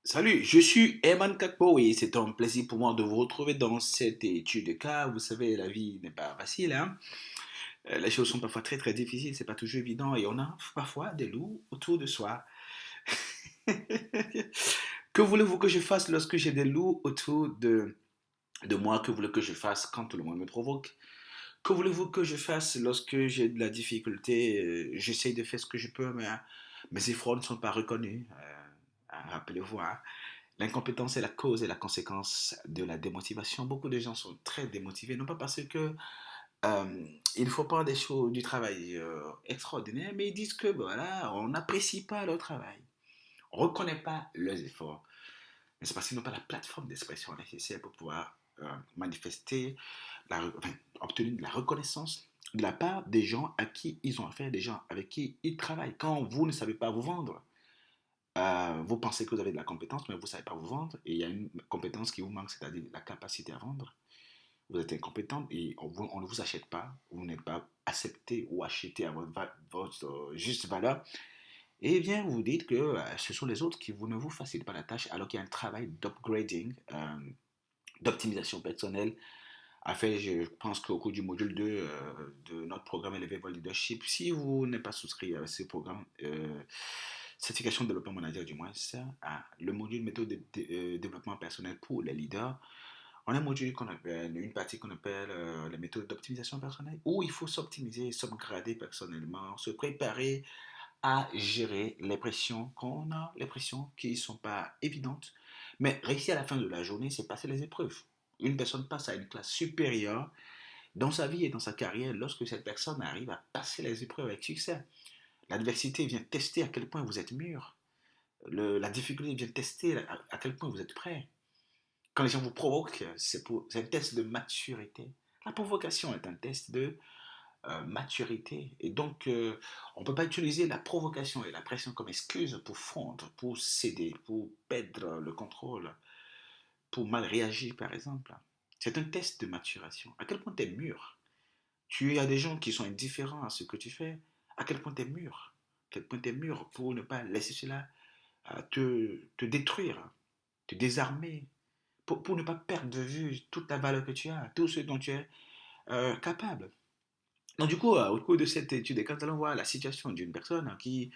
Salut, je suis Herman Kakpo et c'est un plaisir pour moi de vous retrouver dans cette étude de cas. Vous savez, la vie n'est pas facile, hein. Les choses sont parfois très très difficiles, c'est pas toujours évident et on a parfois des loups autour de soi. Que voulez-vous que je fasse lorsque j'ai des loups autour de moi? Que voulez-vous que je fasse quand tout le monde me provoque? Que voulez-vous que je fasse lorsque j'ai de la difficulté? J'essaye de faire ce que je peux, mais mes efforts ne sont pas reconnus. Rappelez-vous, hein. L'incompétence est la cause et la conséquence de la démotivation. Beaucoup de gens sont très démotivés, non pas parce que il ne faut pas des choses du travail extraordinaire, mais ils disent que voilà, on n'apprécie pas leur travail, on ne reconnaît pas leurs efforts. Mais c'est parce qu'ils n'ont pas la plateforme d'expression nécessaire pour pouvoir manifester, enfin, obtenir de la reconnaissance de la part des gens à qui ils ont affaire, des gens avec qui ils travaillent. Quand vous ne savez pas vous vendre, vous pensez que vous avez de la compétence, mais vous ne savez pas vous vendre. Et il y a une compétence qui vous manque, c'est-à-dire la capacité à vendre. Vous êtes incompétent et on ne vous achète pas. Vous n'êtes pas accepté ou acheté à votre juste valeur. Et bien, vous dites que ce sont les autres qui ne vous facilitent pas la tâche, alors qu'il y a un travail d'upgrading, d'optimisation personnelle à faire. Je pense qu'au cours du module 2 de notre programme Elevable Leadership, si vous n'êtes pas souscrit à ce programme, certification de développement manager du moins, ça, le module méthode de développement personnel pour les leaders, on a un module qu'on appelle, une partie qu'on appelle les méthodes d'optimisation personnelle, où il faut s'optimiser, s'upgrader personnellement, se préparer à gérer les pressions qu'on a, les pressions qui ne sont pas évidentes. Mais réussir à la fin de la journée, c'est passer les épreuves. Une personne passe à une classe supérieure dans sa vie et dans sa carrière lorsque cette personne arrive à passer les épreuves avec succès. L'adversité vient tester à quel point vous êtes mûr. La difficulté vient tester à quel point vous êtes prêt. Quand les gens vous provoquent, c'est un test de maturité. La provocation est un test de maturité. Et donc, on ne peut pas utiliser la provocation et la pression comme excuse pour fondre, pour céder, pour perdre le contrôle, pour mal réagir, par exemple. C'est un test de maturation. À quel point tu es mûr? Tu as des gens qui sont indifférents à ce que tu fais. À quel point tu es mûr? À quel point tu es mûr pour ne pas laisser cela te détruire, te désarmer, pour ne pas perdre de vue toute la valeur que tu as, tout ce dont tu es capable. Donc du coup, au cours de cette étude, quand allons voir la situation d'une personne qui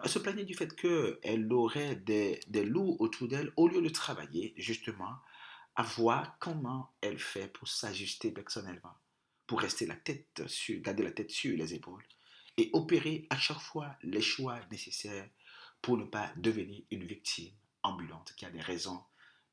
se plaignait du fait qu'elle aurait des loups autour d'elle, au lieu de travailler justement à voir comment elle fait pour s'ajuster personnellement, pour rester la tête sur, garder la tête sur les épaules et opérer à chaque fois les choix nécessaires pour ne pas devenir une victime ambulante qui a des raisons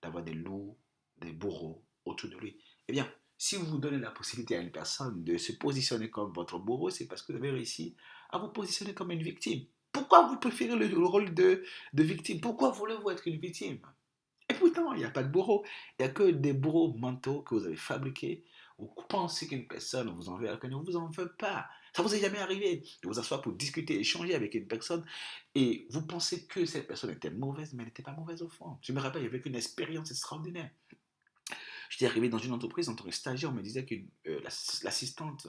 d'avoir des loups, des bourreaux autour de lui. Eh bien, si vous donnez la possibilité à une personne de se positionner comme votre bourreau, c'est parce que vous avez réussi à vous positionner comme une victime. Pourquoi vous préférez le rôle de victime? Pourquoi voulez-vous être une victime? Et pourtant, il n'y a pas de bourreau. Il n'y a que des bourreaux mentaux que vous avez fabriqués. Vous pensez qu'une personne vous en veut alors qu'elle ne vous en veut pas. Ça vous est jamais arrivé de vous asseoir pour discuter, échanger avec une personne et vous pensez que cette personne était mauvaise, mais elle n'était pas mauvaise au fond. Je me rappelle, il y avait une expérience extraordinaire. J'étais arrivé dans une entreprise en tant que stagiaire, on me disait que l'assistante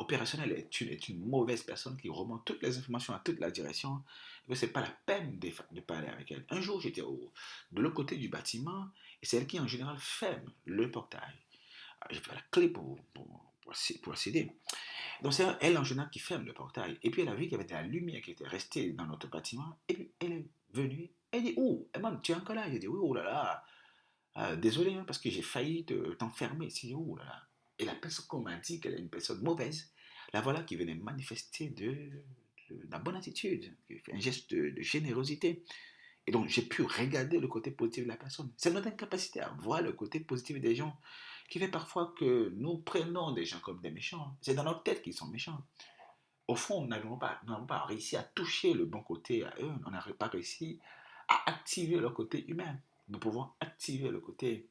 opérationnelle est une mauvaise personne qui remonte toutes les informations à toute la direction, et que c'est pas la peine de parler avec elle. Un jour, j'étais de l'autre côté du bâtiment, et c'est elle qui en général ferme le portail. J'ai fait la clé pour accéder. Donc c'est elle en général qui ferme le portail. Et puis elle a vu qu'il y avait de la lumière qui était restée dans notre bâtiment, et puis elle est venue, elle dit, oh, Eman, tu es encore là? J'ai dit, oui, oh là là, désolé, hein, parce que j'ai failli t'enfermer. Si, oh là là. Et la personne qu'on m'a dit qu'elle est une personne mauvaise, la voilà qui venait manifester de la bonne attitude, qui fait un geste de générosité. Et donc, j'ai pu regarder le côté positif de la personne. C'est notre incapacité à voir le côté positif des gens qui fait parfois que nous prenons des gens comme des méchants. C'est dans notre tête qu'ils sont méchants. Au fond, nous n'avons pas réussi à toucher le bon côté à eux. On n'a pas réussi à activer leur côté humain. Nous pouvons activer le côté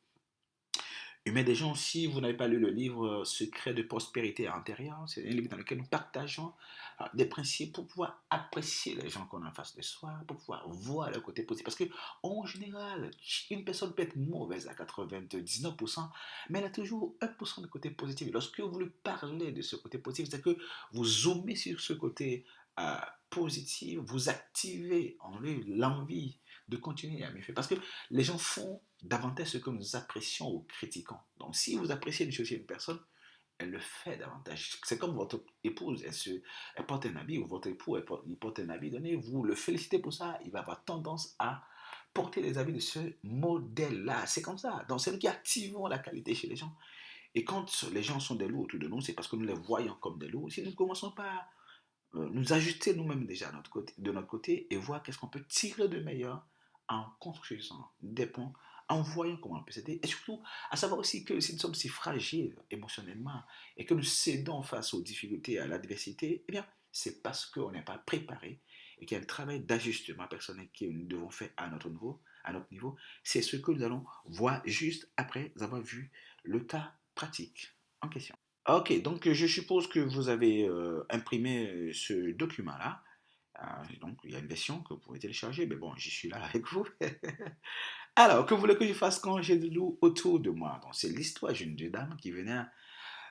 humain des gens. Si vous n'avez pas lu le livre Secret de prospérité intérieure, c'est un livre dans lequel nous partageons des principes pour pouvoir apprécier les gens qu'on a en face de soi, pour pouvoir voir le côté positif. Parce que en général, une personne peut être mauvaise à 99%, mais elle a toujours 1% de côté positif. Lorsque vous lui parlez de ce côté positif, c'est que vous zoomez sur ce côté positif, vous activez en lui l'envie de continuer à mieux faire. Parce que les gens font davantage ce que nous apprécions ou critiquons. Donc, si vous appréciez une chose chez une personne, elle le fait davantage. C'est comme votre épouse, elle porte un habit, ou votre époux, il porte un habit donné, vous le félicitez pour ça, il va avoir tendance à porter des habits de ce modèle-là. C'est comme ça. Donc, c'est nous qui activons la qualité chez les gens. Et quand les gens sont des loups autour de nous, c'est parce que nous les voyons comme des loups. Si nous ne commençons pas à nous ajuster nous-mêmes déjà de notre côté et voir qu'est-ce qu'on peut tirer de meilleur en construisant des ponts, en voyant comment on peut s'aider. Et surtout, à savoir aussi que si nous sommes si fragiles émotionnellement et que nous cédons face aux difficultés, à l'adversité, eh bien, c'est parce qu'on n'est pas préparé et qu'il y a un travail d'ajustement personnel que nous devons faire à notre niveau. À notre niveau. C'est ce que nous allons voir juste après avoir vu le cas pratique en question. Ok, donc je suppose que vous avez imprimé ce document-là. Donc il y a une version que vous pouvez télécharger, mais bon, j'y suis là avec vous. Alors, que voulez que je fasse quand j'ai de l'eau autour de moi? Donc c'est l'histoire d'une dame qui venait,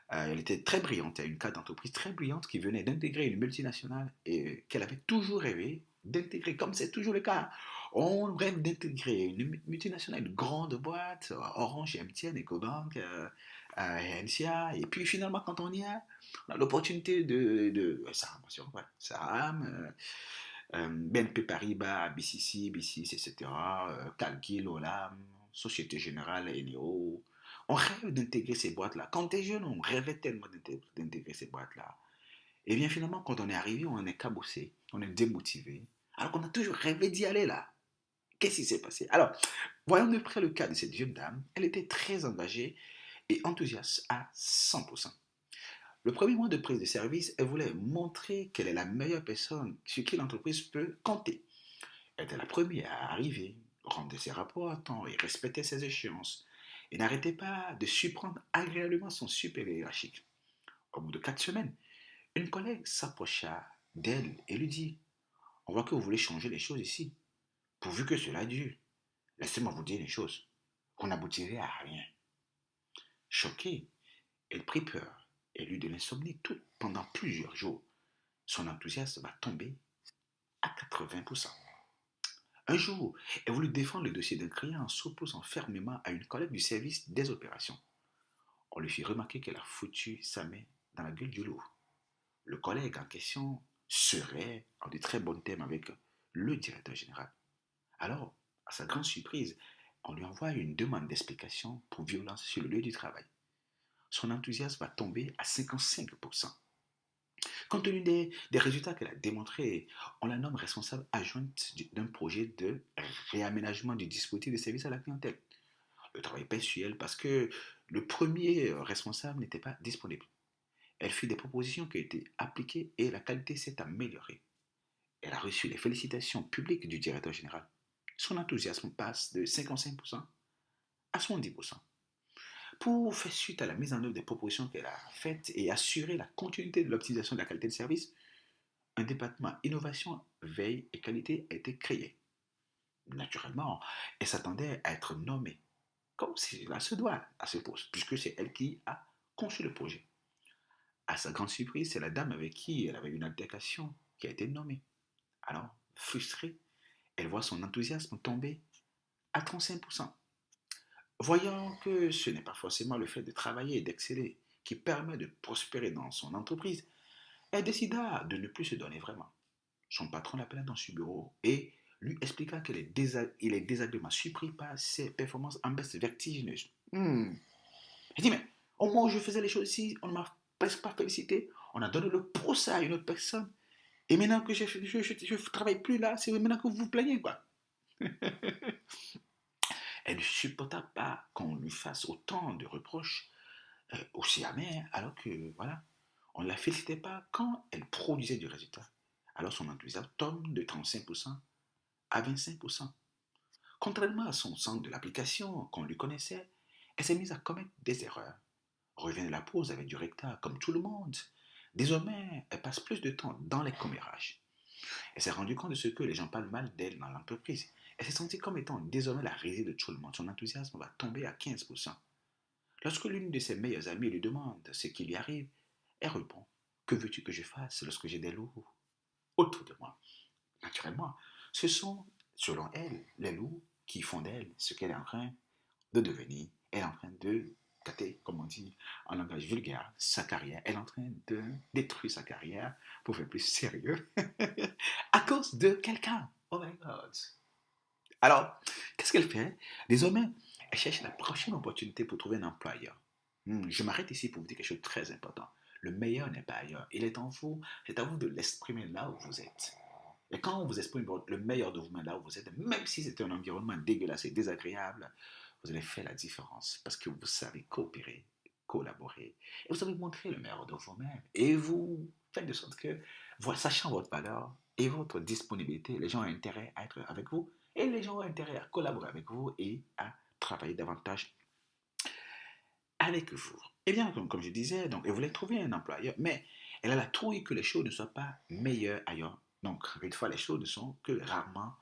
elle était très brillante, elle a une carte d'entreprise très brillante qui venait d'intégrer une multinationale et qu'elle avait toujours rêvé d'intégrer, comme c'est toujours le cas. On rêve d'intégrer une multinationale, une grande boîte, Orange, MTN, Ecobank, NCA, et puis finalement, quand on a l'opportunité Saram, bien sûr, ouais, Saram, BNP Paribas, BCC, B6, etc., Calcil, Olam, Société Générale, Eneo. On rêve d'intégrer ces boîtes-là. Quand tu es jeune, on rêvait tellement d'intégrer ces boîtes-là. Et bien finalement, quand on est arrivé, on est cabossé, on est démotivé. Alors qu'on a toujours rêvé d'y aller là. Qu'est-ce qui s'est passé? Alors, voyons de près le cas de cette jeune dame. Elle était très engagée et enthousiaste à 100%. Le premier mois de prise de service, elle voulait montrer qu'elle est la meilleure personne sur qui l'entreprise peut compter. Elle était la première à arriver, rendait ses rapports à temps et respectait ses échéances. Et n'arrêtait pas de surprendre agréablement son supérieur hiérarchique. Au bout de 4 semaines, une collègue s'approcha d'elle et lui dit: On voit que vous voulez changer les choses ici, pourvu que cela dure. Laissez-moi vous dire une chose, vous n'aboutirez à rien. Choquée, elle prit peur et eut de l'insomnie pendant plusieurs jours. Son enthousiasme va tomber à 80%. Un jour, elle voulut défendre le dossier d'un client en s'opposant fermement à une collègue du service des opérations. On lui fit remarquer qu'elle a foutu sa main dans la gueule du loup. Le collègue en question serait en de très bons termes avec le directeur général. Alors, à sa grande surprise, on lui envoie une demande d'explication pour violence sur le lieu du travail. Son enthousiasme va tomber à 55%. Compte tenu des résultats qu'elle a démontrés, on la nomme responsable adjointe d'un projet de réaménagement du dispositif de service à la clientèle. Le travail pèse sur elle parce que le premier responsable n'était pas disponible. Elle fit des propositions qui ont été appliquées et la qualité s'est améliorée. Elle a reçu les félicitations publiques du directeur général. Son enthousiasme passe de 55% à 70%. Pour faire suite à la mise en œuvre des propositions qu'elle a faites et assurer la continuité de l'optimisation de la qualité de service, un département innovation, veille et qualité a été créé. Naturellement, elle s'attendait à être nommée, comme cela se doit à ce poste, puisque c'est elle qui a conçu le projet. À sa grande surprise, c'est la dame avec qui elle avait eu une altercation qui a été nommée. Alors, frustrée, elle voit son enthousiasme tomber à 35%. Voyant que ce n'est pas forcément le fait de travailler et d'exceller qui permet de prospérer dans son entreprise, elle décida de ne plus se donner vraiment. Son patron l'appela dans son bureau et lui expliqua il est désagréablement surpris par ses performances en baisse vertigineuse. Il dit, mais au moment où je faisais les choses ici, on ne m'a presque pas félicité, on a donné le procès à une autre personne, et maintenant que je ne travaille plus là, c'est maintenant que vous vous plaignez, quoi. Elle ne supporta pas qu'on lui fasse autant de reproches aussi amers, alors que, voilà, on ne la félicitait pas quand elle produisait du résultat. Alors son enthousiasme tombe de 35% à 25%. Contrairement à son sens de l'application qu'on lui connaissait, elle s'est mise à commettre des erreurs. Revient de la pause avec du recta, comme tout le monde. Désormais, elle passe plus de temps dans les commérages. Elle s'est rendue compte de ce que les gens parlent mal d'elle dans l'entreprise. Elle s'est sentie comme étant désormais la risée de tout le monde. Son enthousiasme va tomber à 15%. Lorsque l'une de ses meilleures amies lui demande ce qui lui arrive, elle répond: Que veux-tu que je fasse lorsque j'ai des loups autour de moi? Naturellement, ce sont selon elle, les loups qui font d'elle ce qu'elle est en train de devenir. Elle est en train de gâter, comme on dit en langage vulgaire, sa carrière. Elle est en train de détruire sa carrière, pour faire plus sérieux, à cause de quelqu'un. Oh my God. Alors, qu'est-ce qu'elle fait? Désormais, elle cherche la prochaine opportunité pour trouver un employeur. Je m'arrête ici pour vous dire quelque chose de très important. Le meilleur n'est pas ailleurs. Il est en vous. C'est à vous de l'exprimer là où vous êtes. Et quand vous exprimez le meilleur de vous-même là où vous êtes, même si c'est un environnement dégueulasse et désagréable, vous allez faire la différence parce que vous savez coopérer, collaborer, et vous savez montrer le meilleur de vous-même. Et vous faites de sorte que, sachant votre valeur et votre disponibilité, les gens ont intérêt à être avec vous et les gens ont intérêt à collaborer avec vous et à travailler davantage avec vous. Eh bien, comme je disais, donc, elle voulait trouver un employeur, mais elle a la trouille que les choses ne soient pas meilleures ailleurs. Donc, une fois, les choses ne sont que rarement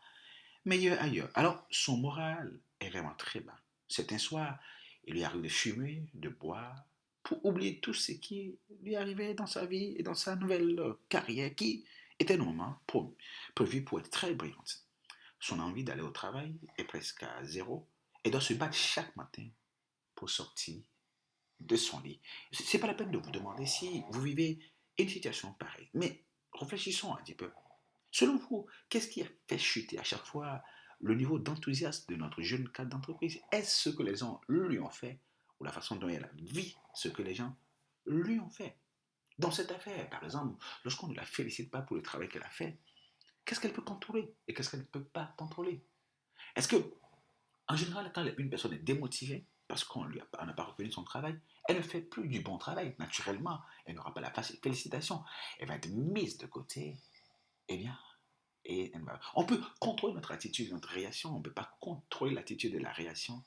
meilleures ailleurs. Alors, son moral est vraiment très bas. Certains soirs, il lui arrive de fumer, de boire, pour oublier tout ce qui lui arrivait dans sa vie et dans sa nouvelle carrière qui était normalement prévue pour être très brillante. Son envie d'aller au travail est presque à zéro et doit se battre chaque matin pour sortir de son lit. C'est pas la peine de vous demander si vous vivez une situation pareille. Mais réfléchissons un petit peu. Selon vous, qu'est-ce qui a fait chuter à chaque fois le niveau d'enthousiasme de notre jeune cadre d'entreprise? Est-ce ce que les gens lui ont fait ou la façon dont elle vit ce que les gens lui ont fait? Dans cette affaire, par exemple, lorsqu'on ne la félicite pas pour le travail qu'elle a fait, qu'est-ce qu'elle peut contrôler et qu'est-ce qu'elle ne peut pas contrôler? Est-ce que en général, quand une personne est démotivée parce qu'on n'a pas reconnu son travail, elle ne fait plus du bon travail. Naturellement, elle n'aura pas la félicitation. Elle va être mise de côté. Eh bien, on peut contrôler notre attitude, notre réaction. On ne peut pas contrôler l'attitude et la réaction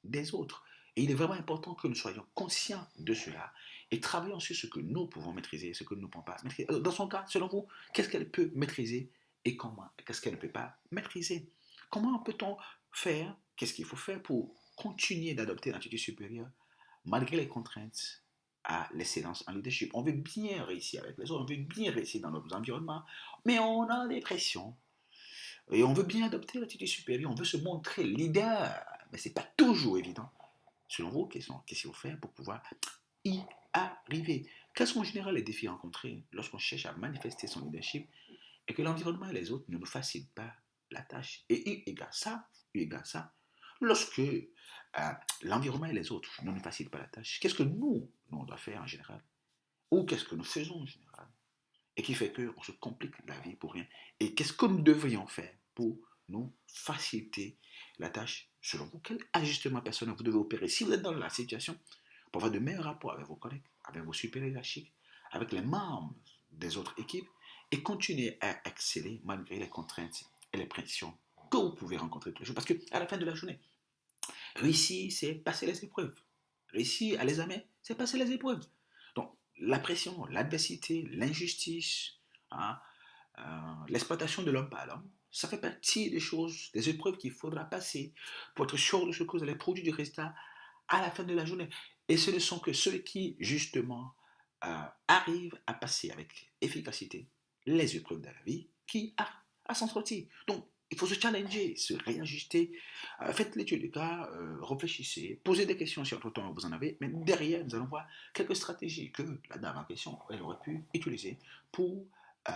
des autres. Et il est vraiment important que nous soyons conscients de cela et travaillons sur ce que nous pouvons maîtriser, ce que nous ne pouvons pas maîtriser. Dans son cas, selon vous, qu'est-ce qu'elle peut maîtriser et comment? Qu'est-ce qu'elle ne peut pas maîtriser? Comment peut-on faire? Qu'est-ce qu'il faut faire pour continuer d'adopter l'attitude supérieure malgré les contraintes à l'excellence en leadership? On veut bien réussir avec les autres, on veut bien réussir dans notre environnement, mais on a des pressions et on veut bien adopter l'attitude supérieure, on veut se montrer leader, mais ce n'est pas toujours évident. Selon vous, qu'est-ce qu'il faut faire pour pouvoir y arriver? Quels sont en général les défis rencontrés lorsqu'on cherche à manifester son leadership et que l'environnement et les autres ne nous facilitent pas la tâche? Et eu égard ça, lorsque l'environnement et les autres ne nous facilitent pas la tâche, qu'est-ce que nous on doit faire en général? Ou qu'est-ce que nous faisons en général? Et qui fait qu'on se complique la vie pour rien. Et qu'est-ce que nous devrions faire pour nous faciliter la tâche? Selon vous, quel ajustement personnel vous devez opérer si vous êtes dans la situation pour avoir de meilleurs rapports avec vos collègues, avec vos supérieurs hiérarchiques, avec les membres des autres équipes et continuer à exceller malgré les contraintes et les pressions que vous pouvez rencontrer tous les jours. Parce qu'à la fin de la journée, réussir, c'est passer les épreuves. Réussir à l'examen, c'est passer les épreuves. Donc, la pression, l'adversité, l'injustice, hein, l'exploitation de l'homme par l'homme, ça fait partie des choses, des épreuves qu'il faudra passer pour être sûr de ce que vous allez produire du résultat à la fin de la journée. Et ce ne sont que ceux qui, justement, arrivent à passer avec efficacité les épreuves de la vie qui arrivent à s'en sortir. Donc, il faut se challenger, se réajuster. Faites l'étude du cas, réfléchissez, posez des questions si entre-temps vous en avez. Mais derrière, nous allons voir quelques stratégies que la dame en question elle aurait pu utiliser pour euh,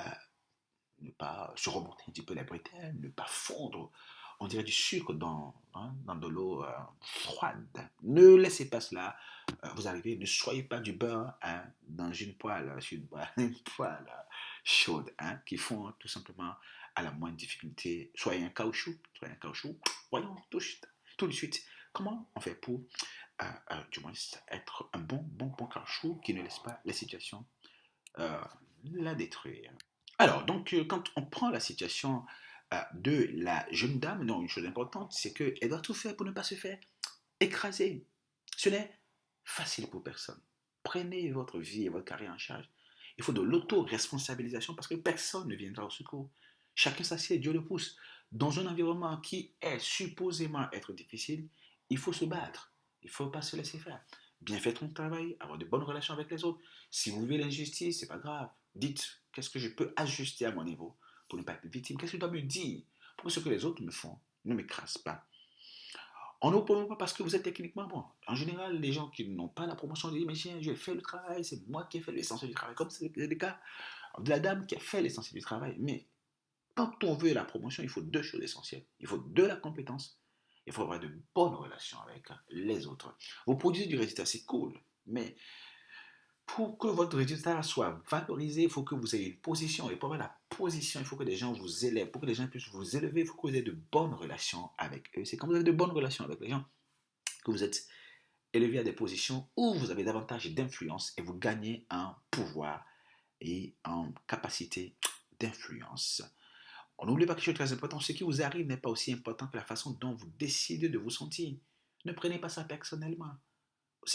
ne pas se remonter un petit peu les bretelles, ne pas fondre, on dirait du sucre dans de l'eau froide. Ne laissez pas cela vous arriver, ne soyez pas du beurre dans une poêle, une poêle chaude qui fond tout simplement à la moindre difficulté. Soyez un caoutchouc, voyons tout de suite comment on fait pour, du moins, être un bon caoutchouc qui ne laisse pas les situations euh, la détruire. Alors, donc, quand on prend la situation de la jeune dame, non, une chose importante, c'est qu'elle doit tout faire pour ne pas se faire écraser. Ce n'est facile pour personne. Prenez votre vie et votre carrière en charge. Il faut de l'auto-responsabilisation parce que personne ne viendra au secours. Chacun s'assied, Dieu le pousse. Dans un environnement qui est supposément être difficile, il faut se battre. Il ne faut pas se laisser faire. Bien faire ton travail, avoir de bonnes relations avec les autres. Si vous vivez l'injustice, c'est pas grave. Dites, qu'est-ce que je peux ajuster à mon niveau pour ne pas être victime? Qu'est-ce que je dois me dire pour que ce que les autres me font ne m'écrase pas. On ne vous promeut pas parce que vous êtes techniquement bon. En général, les gens qui n'ont pas la promotion disent, mais tiens, j'ai fait le travail, c'est moi qui ai fait l'essentiel du travail, comme c'est le cas de la dame qui a fait l'essentiel du travail. Mais quand on veut la promotion, il faut deux choses essentielles. Il faut de la compétence, il faut avoir de bonnes relations avec les autres. Vous produisez du résultat, c'est cool, mais pour que votre résultat soit valorisé, il faut que vous ayez une position. Et pour avoir la position, il faut que les gens vous élèvent. Pour que les gens puissent vous élever, il faut que vous ayez de bonnes relations avec eux. C'est quand vous avez de bonnes relations avec les gens que vous êtes élevé à des positions où vous avez davantage d'influence et vous gagnez en pouvoir et en capacité d'influence. On n'oublie pas quelque chose de très important. Ce qui vous arrive n'est pas aussi important que la façon dont vous décidez de vous sentir. Ne prenez pas ça personnellement.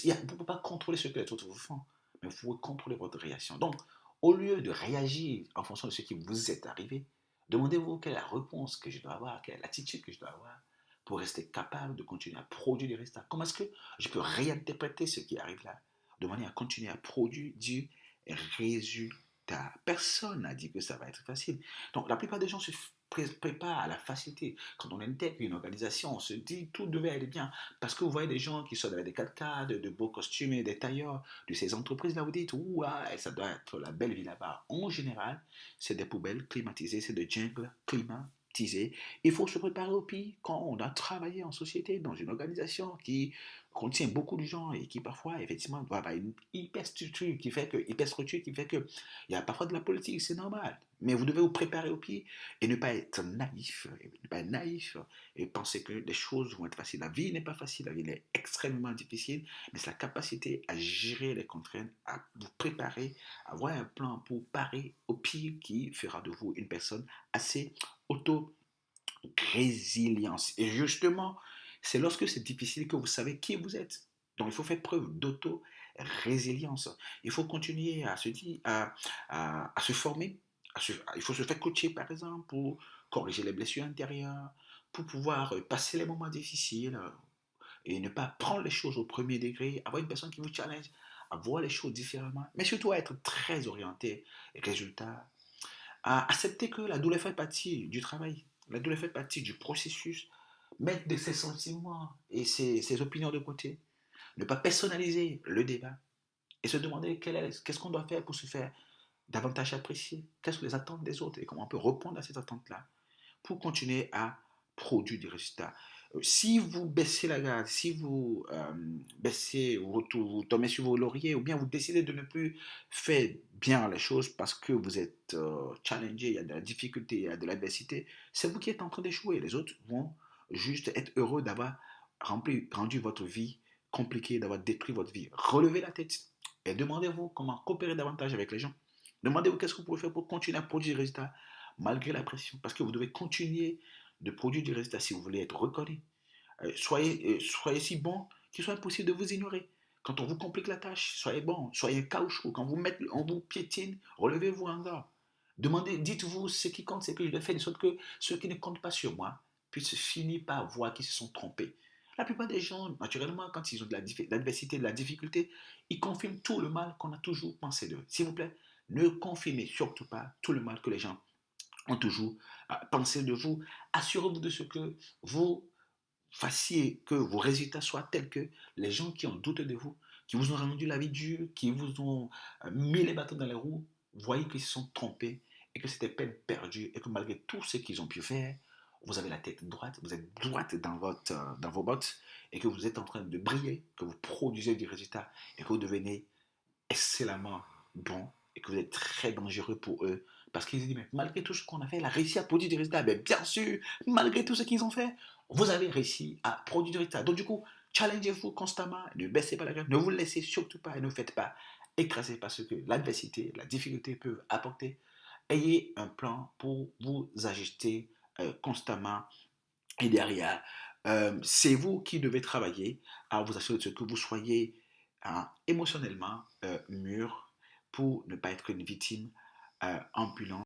Vous ne pouvez pas contrôler ce que les autres vous font, mais vous pouvez contrôler votre réaction. Donc, au lieu de réagir en fonction de ce qui vous est arrivé, demandez-vous quelle est la réponse que je dois avoir, quelle est l'attitude que je dois avoir pour rester capable de continuer à produire des résultats. Comment est-ce que je peux réinterpréter ce qui arrive là de manière à continuer à produire du résultat. Personne n'a dit que ça va être facile. Donc, la plupart des gens se préparent à la facilité. Quand on intègre une organisation, on se dit tout devait aller bien. Parce que vous voyez des gens qui sortent avec des 4x4, de beaux costumes et des tailleurs de ces entreprises-là, vous dites, ouah, ça doit être la belle vie là-bas. En général, c'est des poubelles climatisées, c'est des jungles climatisés. Il faut se préparer au pire quand on a travaillé en société, dans une organisation qui contient beaucoup de gens et qui parfois, effectivement, doit avoir une hyperstructure qui fait que il y a parfois de la politique, c'est normal. Mais vous devez vous préparer au pire et ne pas être naïf, et penser que les choses vont être faciles. La vie n'est pas facile, la vie est extrêmement difficile, mais c'est la capacité à gérer les contraintes, à vous préparer, à avoir un plan pour parer au pire qui fera de vous une personne assez auto-résilience. Et justement, c'est lorsque c'est difficile que vous savez qui vous êtes. Donc, il faut faire preuve d'auto-résilience. Il faut continuer à se dire, à se former. Il faut se faire coacher, par exemple, pour corriger les blessures intérieures, pour pouvoir passer les moments difficiles et ne pas prendre les choses au premier degré, avoir une personne qui vous challenge, à voir les choses différemment, mais surtout à être très orienté résultat, à accepter que la douleur fait partie du travail, la douleur fait partie du processus, mettre de ses sentiments et ses opinions de côté, ne pas personnaliser le débat et se demander qu'est-ce qu'on doit faire pour se faire davantage apprécier, quelles sont les attentes des autres et comment on peut répondre à ces attentes-là pour continuer à produire des résultats. Si vous baissez la garde, si vous baissez, vous tombez sur vos lauriers, ou bien vous décidez de ne plus faire bien les choses parce que vous êtes challengé, il y a de la difficulté, il y a de l'adversité, c'est vous qui êtes en train d'échouer. Les autres vont juste être heureux d'avoir rendu votre vie compliquée, d'avoir détruit votre vie. Relevez la tête et demandez-vous comment coopérer davantage avec les gens. Demandez-vous qu'est-ce que vous pouvez faire pour continuer à produire des résultats malgré la pression. Parce que vous devez continuer de produire des résultats si vous voulez être reconnu. Soyez si bon qu'il soit impossible de vous ignorer. Quand on vous complique la tâche, soyez bon, soyez un caoutchouc. Quand on vous piétine, relevez-vous en garde. Demandez, dites-vous, ce qui compte, c'est que je dois faire de sorte que ceux qui ne comptent pas sur moi puissent finir par voir qu'ils se sont trompés. La plupart des gens, naturellement, quand ils ont de l'adversité, de la difficulté, ils confirment tout le mal qu'on a toujours pensé d'eux. S'il vous plaît, ne confirmez surtout pas tout le mal que les gens ont toujours pensé de vous. Assurez-vous de ce que vous fassiez, que vos résultats soient tels que les gens qui ont douté de vous, qui vous ont rendu la vie dure, qui vous ont mis les bâtons dans les roues, voyez qu'ils se sont trompés et que c'était peine perdue et que malgré tout ce qu'ils ont pu faire, vous avez la tête droite, vous êtes droite dans vos bottes et que vous êtes en train de briller, que vous produisez du résultat et que vous devenez excellemment bon et que vous êtes très dangereux pour eux. Parce qu'ils se disent, mais malgré tout ce qu'on a fait, il a réussi à produire des résultats. Mais bien sûr, malgré tout ce qu'ils ont fait, vous avez réussi à produire des résultats. Donc du coup, challengez-vous constamment, ne baissez pas la garde, ne vous laissez surtout pas et ne faites pas écraser par ce que l'adversité, la difficulté peuvent apporter. Ayez un plan pour vous ajuster constamment et derrière, c'est vous qui devez travailler à vous assurer de ce que vous soyez émotionnellement mûr pour ne pas être une victime ambulante.